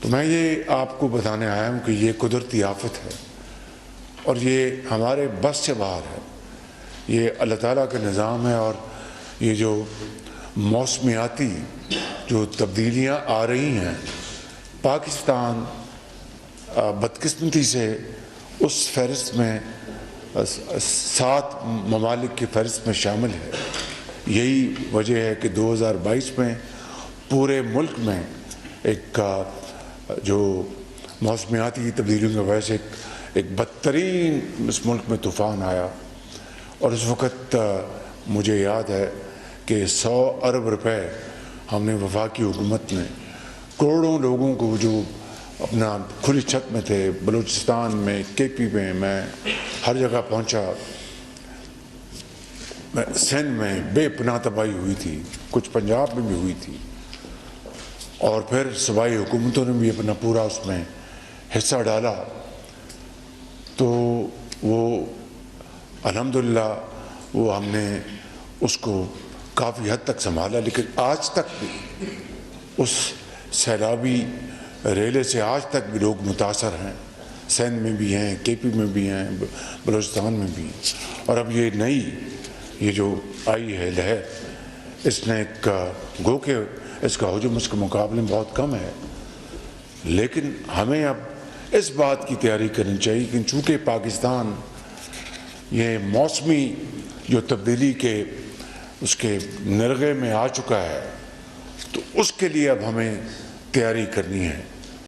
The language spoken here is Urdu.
تو میں یہ آپ کو بتانے آیا ہوں کہ یہ قدرتی آفت ہے اور یہ ہمارے بس سے باہر ہے. یہ اللہ تعالیٰ کا نظام ہے اور یہ جو موسمیاتی جو تبدیلیاں آ رہی ہیں، پاکستان بدقسمتی سے اس فہرست میں 7 ممالک کی فہرست میں شامل ہے. یہی وجہ ہے کہ 2022 میں پورے ملک میں ایک جو موسمیاتی تبدیلیوں کی وجہ سے ایک بدترین اس ملک میں طوفان آیا، اور اس وقت مجھے یاد ہے کہ 100 ارب روپے ہم نے وفاقی حکومت نے کروڑوں لوگوں کو جو اپنا کھلی چھت میں تھے، بلوچستان میں، کے پی میں ہر جگہ پہنچا. سندھ میں بے پناہ تباہی ہوئی تھی، کچھ پنجاب میں بھی ہوئی تھی، اور پھر صوبائی حکومتوں نے بھی اپنا پورا اس میں حصہ ڈالا. تو وہ الحمدللہ وہ ہم نے اس کو کافی حد تک سنبھالا، لیکن آج تک بھی اس سیلابی ریلے سے آج تک بھی لوگ متاثر ہیں. سندھ میں بھی ہیں، کے پی میں بھی ہیں، بلوچستان میں بھی. اور اب یہ نئی یہ جو آئی ہے لہر، اس نے ایک گو کہ اس کا حجم اس کے مقابلے میں بہت کم ہے، لیکن ہمیں اب اس بات کی تیاری کرنی چاہیے کہ چونکہ پاکستان یہ موسمی جو تبدیلی کے اس کے نرغے میں آ چکا ہے، تو اس کے لیے اب ہمیں تیاری کرنی ہے.